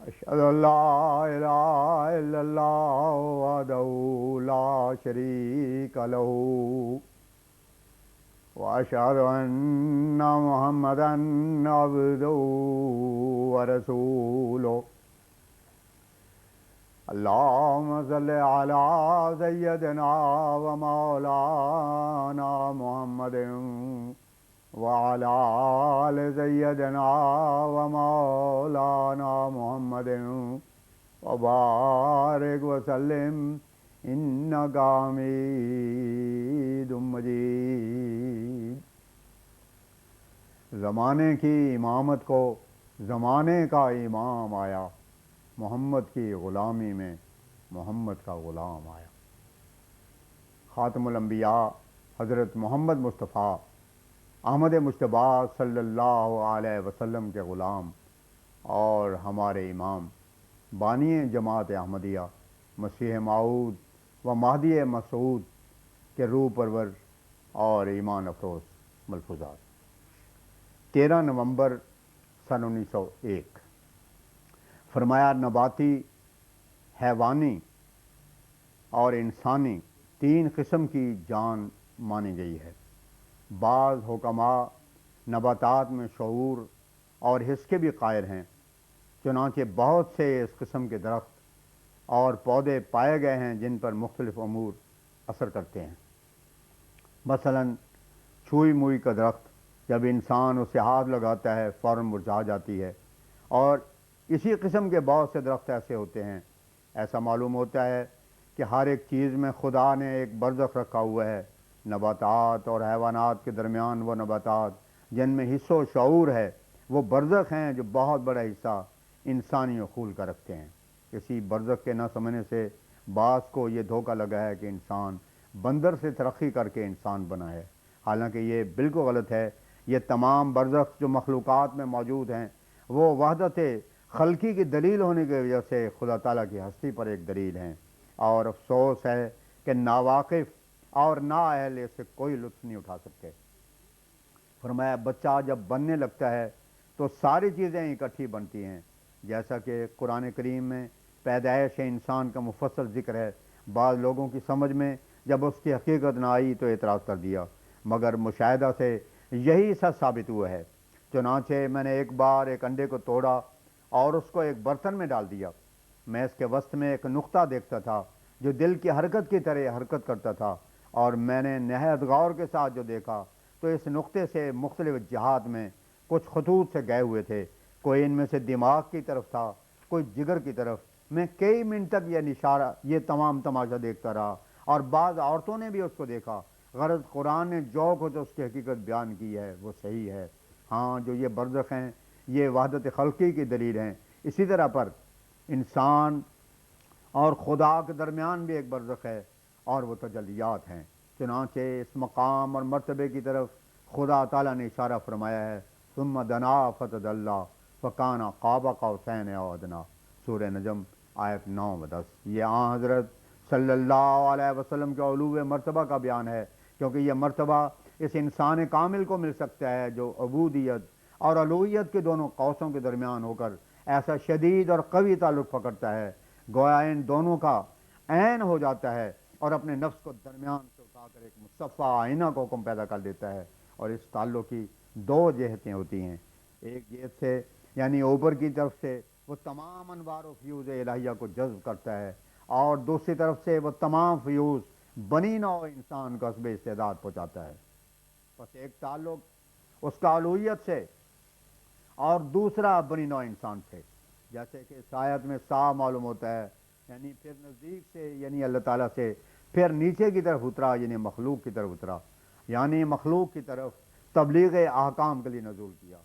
أشهد أن لا إله إلا الله وحده لا شريك له وأشهد أن محمدا عبده ورسوله اللهم صل على سيدنا ومولانا محمد وعلى آل سيدنا ومولانا محمد وبارك وسلم إنك حميد مجيد۔ زمانے کی امامت کو زمانے کا امام آیا، محمد کی غلامی میں محمد کا غلام آیا۔ خاتم الانبیاء حضرت محمد مصطفیٰ احمد مجتبیٰ صلی اللہ علیہ وسلم کے غلام اور ہمارے امام بانی جماعت احمدیہ مسیح موعود و مہدی مسعود کے روح پرور اور ایمان افروز ملفوظات۔ 13 نومبر سن 1901 فرمایا، نباتی، حیوانی اور انسانی 3 قسم کی جان مانی گئی ہے۔ بعض حکماء نباتات میں شعور اور حس کے بھی قائل ہیں، چنانچہ بہت سے اس قسم کے درخت اور پودے پائے گئے ہیں جن پر مختلف امور اثر کرتے ہیں۔ مثلا چھوئی موئی کا درخت جب انسان اسے ہاتھ لگاتا ہے فوراً مرجھا جاتی ہے، اور اسی قسم کے بہت سے درخت ایسے ہوتے ہیں۔ ایسا معلوم ہوتا ہے کہ ہر ایک چیز میں خدا نے ایک برزخ رکھا ہوا ہے۔ نباتات اور حیوانات کے درمیان وہ نباتات جن میں حس و شعور ہے، وہ برزخ ہیں جو بہت بڑا حصہ انسانی عقول کا رکھتے ہیں۔ اسی برزخ کے نہ سمجھنے سے بعض کو یہ دھوکہ لگا ہے کہ انسان بندر سے ترقی کر کے انسان بنا ہے، حالانکہ یہ بالکل غلط ہے۔ یہ تمام برزخ جو مخلوقات میں موجود ہیں وہ وحدت خلقی کی دلیل ہونے کی وجہ سے خدا تعالیٰ کی ہستی پر ایک دلیل ہیں، اور افسوس ہے کہ ناواقف اور نااہل اس سے کوئی لطف نہیں اٹھا سکتے۔ فرمایا، بچہ جب بننے لگتا ہے تو ساری چیزیں اکٹھی بنتی ہیں، جیسا کہ قرآن کریم میں پیدائش انسان کا مفصل ذکر ہے۔ بعض لوگوں کی سمجھ میں جب اس کی حقیقت نہ آئی تو اعتراض کر دیا، مگر مشاہدہ سے یہی سچ ثابت ہوا ہے۔ چنانچہ میں نے ایک بار ایک انڈے کو توڑا اور اس کو ایک برتن میں ڈال دیا۔ میں اس کے وسط میں ایک نقطہ دیکھتا تھا جو دل کی حرکت کی طرح حرکت کرتا تھا، اور میں نے نہایت غور کے ساتھ جو دیکھا تو اس نقطے سے مختلف جہات میں کچھ خطوط سے گئے ہوئے تھے۔ کوئی ان میں سے دماغ کی طرف تھا، کوئی جگر کی طرف۔ میں کئی منٹ تک یہ تمام تماشا دیکھتا رہا، اور بعض عورتوں نے بھی اس کو دیکھا۔ غرض قرآن نے جو کچھ اس کی حقیقت بیان کی ہے وہ صحیح ہے۔ ہاں، جو یہ برزخ ہیں یہ وحدت خلقی کی دلیل ہیں۔ اسی طرح پر انسان اور خدا کے درمیان بھی ایک برزخ ہے، اور وہ تجلیات ہیں۔ چنانچہ اس مقام اور مرتبے کی طرف خدا تعالیٰ نے اشارہ فرمایا ہے، ثم دنا فتدلی فکان قاب قوسین او ادنی، سورہ نجم آیت 9 و 10۔ یہ آن حضرت صلی اللہ علیہ وسلم کے علو مرتبہ کا بیان ہے، کیونکہ یہ مرتبہ اس انسان کامل کو مل سکتا ہے جو عبودیت اور الوہیت کے دونوں قوسوں کے درمیان ہو کر ایسا شدید اور قوی تعلق پکڑتا ہے، گویا ان دونوں کا عین ہو جاتا ہے، اور اپنے نفس کو درمیان سے اٹھا کر ایک مصفہ آئینہ کو حکم پیدا کر دیتا ہے۔ اور اس تعلق کی 2 جہتیں ہوتی ہیں۔ ایک جہت سے یعنی اوپر کی طرف سے وہ تمام انوار و فیوز الہیہ کو جذب کرتا ہے، اور دوسری طرف سے وہ تمام فیوز بنی نوع انسان کو حسب استعداد پہنچاتا ہے۔ بس ایک تعلق اس کا الوہیت سے اور دوسرا بنی نوع انسان سے، جیسے کہ اس آیت میں صاف معلوم ہوتا ہے، یعنی پھر نزدیک سے یعنی اللہ تعالیٰ سے، پھر نیچے کی طرف اترا یعنی مخلوق کی طرف اترا، یعنی مخلوق کی طرف تبلیغ احکام کے لیے نزول کیا۔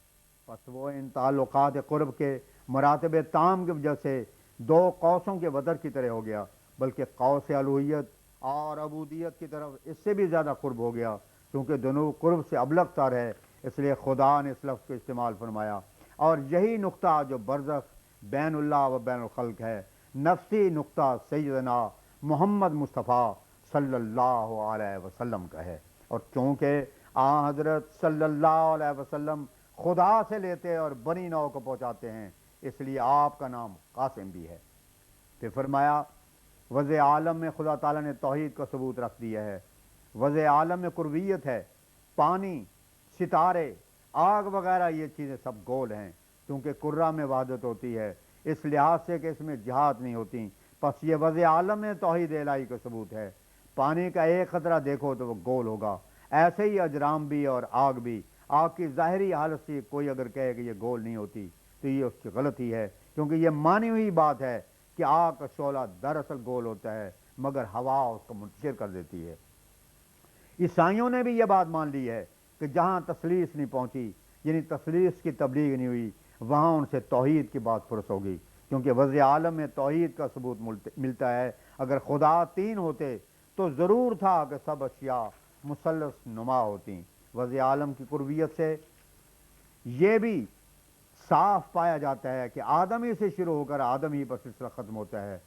پس وہ ان تعلقات قرب کے مراتب تام کی وجہ سے 2 قوسوں کے وتر کی طرح ہو گیا، بلکہ قوس الوہیت اور عبودیت کی طرف اس سے بھی زیادہ قرب ہو گیا، کیونکہ دونوں قرب سے ابلغ تر ہے، اس لیے خدا نے اس لفظ کو استعمال فرمایا۔ اور یہی نقطہ جو برزخ بین اللہ و بین الخلق ہے، نفسی نقطہ سیدنا محمد مصطفیٰ صلی اللہ علیہ وسلم کا ہے۔ اور چونکہ حضرت صلی اللہ علیہ وسلم خدا سے لیتے اور بنی نوع کو پہنچاتے ہیں، اس لیے آپ کا نام قاسم بھی ہے۔ پھر فرمایا وضع عالم میں خدا تعالیٰ نے توحید کا ثبوت رکھ دیا ہے، وضع عالم میں قربیت ہے، پانی، ستارے، آگ وغیرہ یہ چیزیں سب گول ہیں، کیونکہ قرہ میں وحدت ہوتی ہے، اس لحاظ سے کہ اس میں جہات نہیں ہوتی، پس یہ وضع عالم میں توحید الہی کا ثبوت ہے۔ پانی کا ایک قطرہ دیکھو تو وہ گول ہوگا، ایسے ہی اجرام بھی اور آگ بھی۔ آگ کی ظاہری حالت سے کوئی اگر کہے کہ یہ گول نہیں ہوتی تو یہ اس کی غلطی ہے، کیونکہ یہ مانی ہوئی بات ہے کہ آگ کا شعلہ دراصل گول ہوتا ہے، مگر ہوا اس کو منتشر کر دیتی ہے۔ عیسائیوں نے بھی یہ بات مان لی ہے کہ جہاں تثلیث نہیں پہنچی، یعنی تثلیث کی تبلیغ نہیں ہوئی، وہاں ان سے توحید کی بات پرس ہوگی، کیونکہ وضع عالم میں توحید کا ثبوت ملتا ہے۔ اگر خدا تین ہوتے تو ضرور تھا کہ سب اشیاء مثلث نما ہوتی۔ وضع عالم کی قربیت سے یہ بھی صاف پایا جاتا ہے کہ آدمی سے شروع ہو کر آدمی پر سلسلہ ختم ہوتا ہے،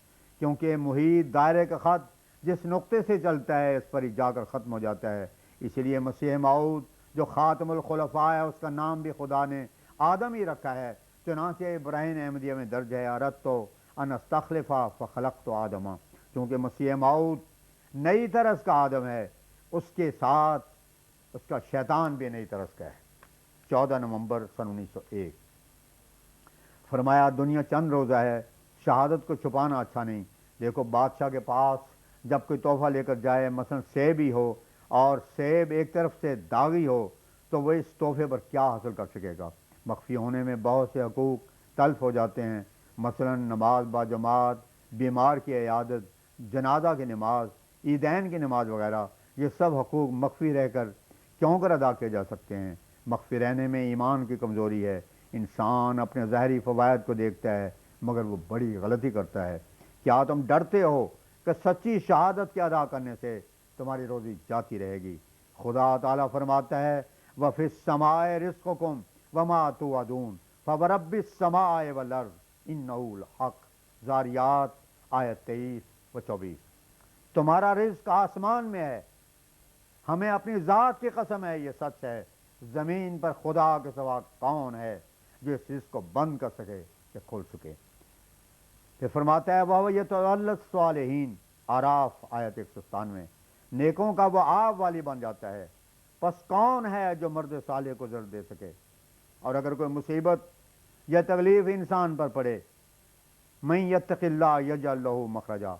کیونکہ محیط دائرے کا خط جس نقطے سے چلتا ہے اس پر ہی جا کر ختم ہو جاتا ہے۔ اس لیے مسیح موعود جو خاتم الخلفاء ہے، اس کا نام بھی خدا نے آدم ہی رکھا ہے، چنانچہ ابراہیم احمدیہ میں درج ہے اردت ان استخلف فخلقت آدم، کیونکہ مسیح موعود نئی طرز کا آدم ہے، اس کے ساتھ اس کا شیطان بھی نئی طرز کا ہے۔ 14 نومبر سن 1901۔ فرمایا دنیا چند روزہ ہے، شہادت کو چھپانا اچھا نہیں۔ دیکھو بادشاہ کے پاس جب کوئی تحفہ لے کر جائے، مثلا سیب ہی ہو، اور سیب ایک طرف سے داغی ہو، تو وہ اس تحفے پر کیا حاصل کر سکے گا؟ مخفی ہونے میں بہت سے حقوق تلف ہو جاتے ہیں، مثلا نماز با جماعت، بیمار کی عیادت، جنازہ کی نماز، عیدین کی نماز وغیرہ، یہ سب حقوق مخفی رہ کر کیوں کر ادا کیے جا سکتے ہیں؟ مخفی رہنے میں ایمان کی کمزوری ہے۔ انسان اپنے ظاہری فوائد کو دیکھتا ہے، مگر وہ بڑی غلطی کرتا ہے۔ کیا تم ڈرتے ہو کہ سچی شہادت کے ادا کرنے سے تمہاری روزی جاتی رہے گی؟ خدا تعالیٰ فرماتا ہے وَفِي السَّمَاءِ رِزْقُكُمْ وَمَا تُوعَدُونَ فَوَرَبِّ السَّمَاءِ وَالْأَرْضِ إِنَّهُ لَحَقٌّ۔ ذاریات آیت 23 و 24۔ تمہارا رزق آسمان میں ہے، ہمیں اپنی ذات کی قسم ہے یہ سچ ہے، زمین پر خدا کے سوا کون ہے جو اس رزق کو بند کر سکے یا کھول سکے؟ پھر فرماتا ہے وہ یتولی الصالحین، آراف آیت 197۔ نیکوں کا وہ آب والی بن جاتا ہے، پس کون ہے جو مرد صالح کو ضرر دے سکے؟ اور اگر کوئی مصیبت یا تکلیف انسان پر پڑے، من یتق اللہ یجعل لہ مخرجا،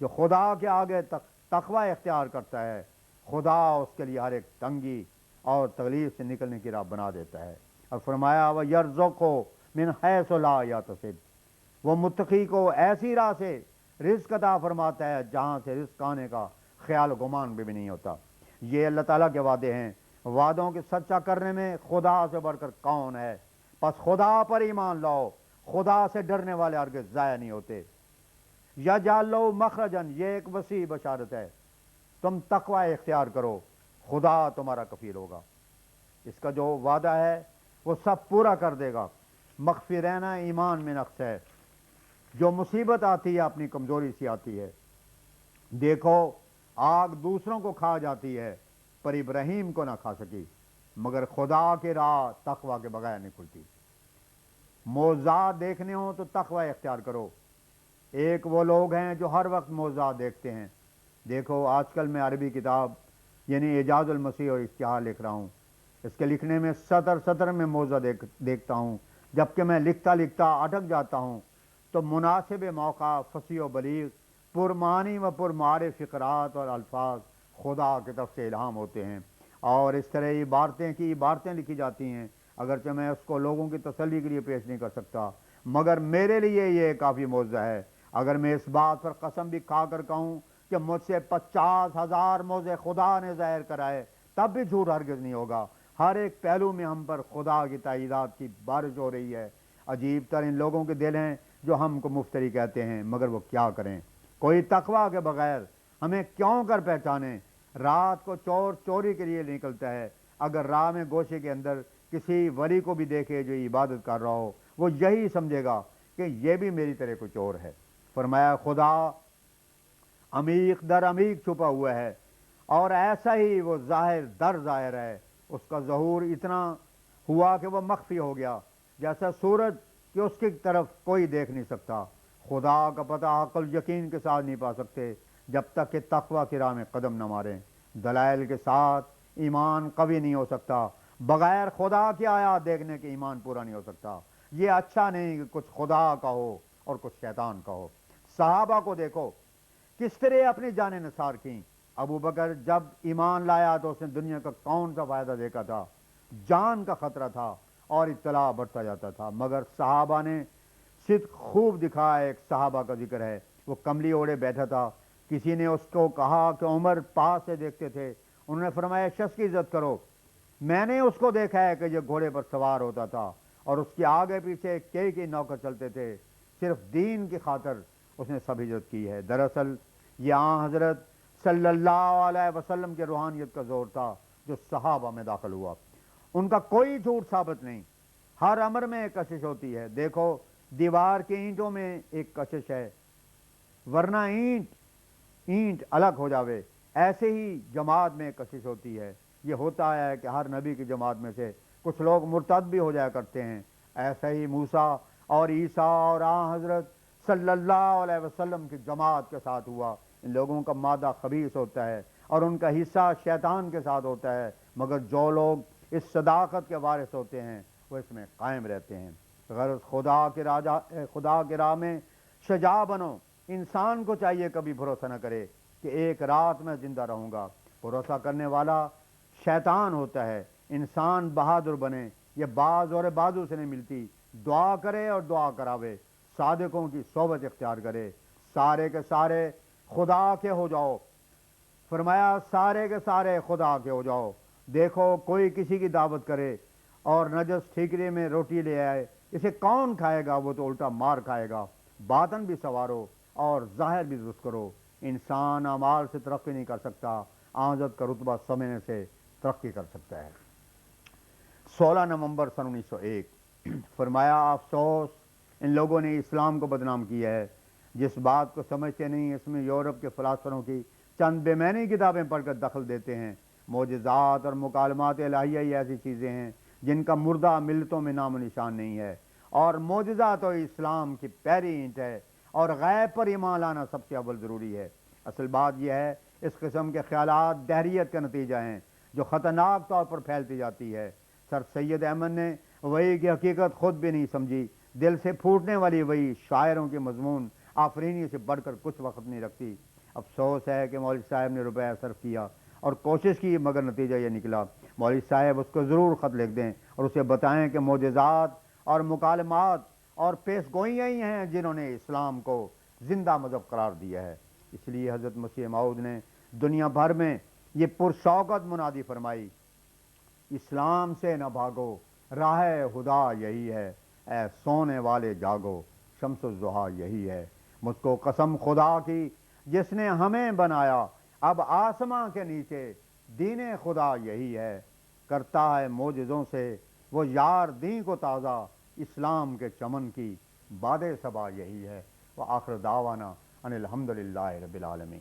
جو خدا کے آگے تقوی اختیار کرتا ہے، خدا اس کے لیے ہر ایک تنگی اور تکلیف سے نکلنے کی راہ بنا دیتا ہے۔ اور فرمایا وَيَرْزُقْهُ مِنْ حَيْثُ لَا يَحْتَسِبُ، وہ متقی کو ایسی راہ سے رزق عطا فرماتا ہے جہاں سے رزق آنے کا خیال و گمان بھی نہیں ہوتا۔ یہ اللہ تعالیٰ کے وعدے ہیں، وعدوں کے سچا کرنے میں خدا سے بڑھ کر کون ہے؟ پس خدا پر ایمان لاؤ، خدا سے ڈرنے والے ہرگز ضائع نہیں ہوتے۔ یجعل لہ مخرجن، یہ ایک وسیع بشارت ہے، تم تقوی اختیار کرو، خدا تمہارا کفیل ہوگا، اس کا جو وعدہ ہے وہ سب پورا کر دے گا۔ مخفی رہنا ایمان میں نقص ہے۔ جو مصیبت آتی ہے اپنی کمزوری سے آتی ہے۔ دیکھو آگ دوسروں کو کھا جاتی ہے پر ابراہیم کو نہ کھا سکی، مگر خدا کی راہ تقوی کے بغیر نہیں کھلتی۔ معجزات دیکھنے ہوں تو تقوی اختیار کرو۔ ایک وہ لوگ ہیں جو ہر وقت معجزات دیکھتے ہیں۔ دیکھو آج کل میں عربی کتاب یعنی اعجاز المسیح اور اشتہار لکھ رہا ہوں، اس کے لکھنے میں سطر میں معجزہ دیکھتا ہوں، جبکہ میں لکھتا لکھتا اٹک جاتا ہوں تو مناسب موقع فصیح و بلیغ پرمعنی و پرمعارف فقرات اور الفاظ خدا کی طرف سے الہام ہوتے ہیں، اور اس طرح عبارتیں لکھی جاتی ہیں، اگرچہ میں اس کو لوگوں کی تسلی کے لیے پیش نہیں کر سکتا، مگر میرے لیے یہ کافی معجزہ ہے۔ اگر میں اس بات پر قسم بھی کھا کر کہوں کہ مجھ سے 50,000 معجزے خدا نے ظاہر کرائے، تب بھی جھوٹ ہرگز نہیں ہوگا۔ ہر ایک پہلو میں ہم پر خدا کی تائیدات کی بارش ہو رہی ہے۔ عجیب ترین لوگوں کے دل ہیں جو ہم کو مفتری کہتے ہیں، مگر وہ کیا کریں؟ کوئی تقوی کے بغیر ہمیں کیوں کر پہچانے؟ رات کو چور چوری کے لیے نکلتا ہے، اگر راہ میں گوشے کے اندر کسی ولی کو بھی دیکھے جو عبادت کر رہا ہو، وہ یہی سمجھے گا کہ یہ بھی میری طرح کوئی چور ہے۔ فرمایا خدا عمیق در عمیق چھپا ہوا ہے، اور ایسا ہی وہ ظاہر در ظاہر ہے۔ اس کا ظہور اتنا ہوا کہ وہ مخفی ہو گیا، جیسا سورج کہ اس کی طرف کوئی دیکھ نہیں سکتا۔ خدا کا پتہ عقل یقین کے ساتھ نہیں پا سکتے جب تک کہ تقوی کی راہ میں قدم نہ ماریں۔ دلائل کے ساتھ ایمان قوی نہیں ہو سکتا، بغیر خدا کی آیات دیکھنے کے ایمان پورا نہیں ہو سکتا۔ یہ اچھا نہیں کہ کچھ خدا کا ہو اور کچھ شیطان کا ہو۔ صحابہ کو دیکھو کس طرح اپنی جانیں نثار کیں۔ ابو بکر جب ایمان لایا تو اس نے دنیا کا کون سا فائدہ دیکھا تھا؟ جان کا خطرہ تھا اور اطلاع بڑھتا جاتا تھا، مگر صحابہ نے صدق خوب دکھایا۔ ایک صحابہ کا ذکر ہے، وہ کملی اوڑھے بیٹھا تھا، کسی نے اس کو کہا کہ عمر پاس سے دیکھتے تھے، انہوں نے فرمایا شخص کی عزت کرو، میں نے اس کو دیکھا ہے کہ جو گھوڑے پر سوار ہوتا تھا اور اس کے آگے پیچھے کئی نوکر چلتے تھے، صرف دین کی خاطر اس نے سب ہجرت کی ہے۔ دراصل یہ حضرت صلی اللہ علیہ وسلم کے روحانیت کا زور تھا جو صحابہ میں داخل ہوا۔ ان کا کوئی جھوٹ ثابت نہیں، ہر امر میں ایک کشش ہوتی ہے۔ دیکھو دیوار کی اینٹوں میں ایک کشش ہے، ورنہ اینٹ الگ ہو جاوے، ایسے ہی جماعت میں ایک کشش ہوتی ہے۔ یہ ہوتا ہے کہ ہر نبی کی جماعت میں سے کچھ لوگ مرتد بھی ہو جایا کرتے ہیں، ایسا ہی موسیٰ اور عیسیٰ اور حضرت صلی اللہ علیہ وسلم کی جماعت کے ساتھ ہوا۔ ان لوگوں کا مادہ خبیث ہوتا ہے اور ان کا حصہ شیطان کے ساتھ ہوتا ہے، مگر جو لوگ اس صداقت کے وارث ہوتے ہیں وہ اس میں قائم رہتے ہیں۔ غرض خدا کی راہ میں شجاع بنو۔ انسان کو چاہیے کبھی بھروسہ نہ کرے کہ ایک رات میں زندہ رہوں گا، بھروسہ کرنے والا شیطان ہوتا ہے۔ انسان بہادر بنے، یہ باز اور بازو سے نہیں ملتی، دعا کرے اور دعا کراوے، صادقوں کی صحبت اختیار کرے، سارے کے سارے خدا کے ہو جاؤ۔ فرمایا سارے کے سارے خدا کے ہو جاؤ۔ دیکھو کوئی کسی کی دعوت کرے اور نجس ٹھیکرے میں روٹی لے آئے، اسے کون کھائے گا؟ وہ تو الٹا مار کھائے گا۔ باطن بھی سنوارو اور ظاہر بھی درست کرو۔ انسان اعمال سے ترقی نہیں کر سکتا، حضرت کا رتبہ سمجھنے سے ترقی کر سکتا ہے۔ 16 نومبر سن 1901 فرمایا افسوس ان لوگوں نے اسلام کو بدنام کیا ہے جس بات کو سمجھتے نہیں، اس میں یورپ کے فلاسفروں کی چند بے معنی کتابیں پڑھ کر دخل دیتے ہیں۔ معجزات اور مکالمات الہیہ ہی ایسی چیزیں ہیں جن کا مردہ ملتوں میں نام و نشان نہیں ہے، اور معجزہ تو اسلام کی پیری اینٹ ہے، اور غیب پر ایمان لانا سب سے اول ضروری ہے۔ اصل بات یہ ہے اس قسم کے خیالات دہریت کا نتیجہ ہیں جو خطرناک طور پر پھیلتی جاتی ہے۔ سر سید احمد نے وحی کی حقیقت خود بھی نہیں سمجھی۔ دل سے پھوٹنے والی وحی شاعروں کے مضمون آفرینی سے بڑھ کر کچھ وقت نہیں رکھتی۔ افسوس ہے کہ مولوی صاحب نے روپیہ صرف کیا اور کوشش کی، مگر نتیجہ یہ نکلا۔ مولوی صاحب اس کو ضرور خط لکھ دیں اور اسے بتائیں کہ معجزات اور مکالمات اور پیش گوئیاں ہی ہیں جنہوں نے اسلام کو زندہ مذہب قرار دیا ہے۔ اس لیے حضرت مسیح موعود نے دنیا بھر میں یہ پرشوقت منادی فرمائی، اسلام سے نہ بھاگو، راہ خدا یہی ہے، اے سونے والے جاگو، شمس الضحیٰ یہی ہے۔ مجھ کو قسم خدا کی جس نے ہمیں بنایا، اب آسماں کے نیچے دین خدا یہی ہے، کرتا ہے معجزوں سے وہ یار دین کو تازہ، اسلام کے چمن کی باد صبا یہی ہے۔ وآخر دعوانا ان الحمدللہ رب العالمین۔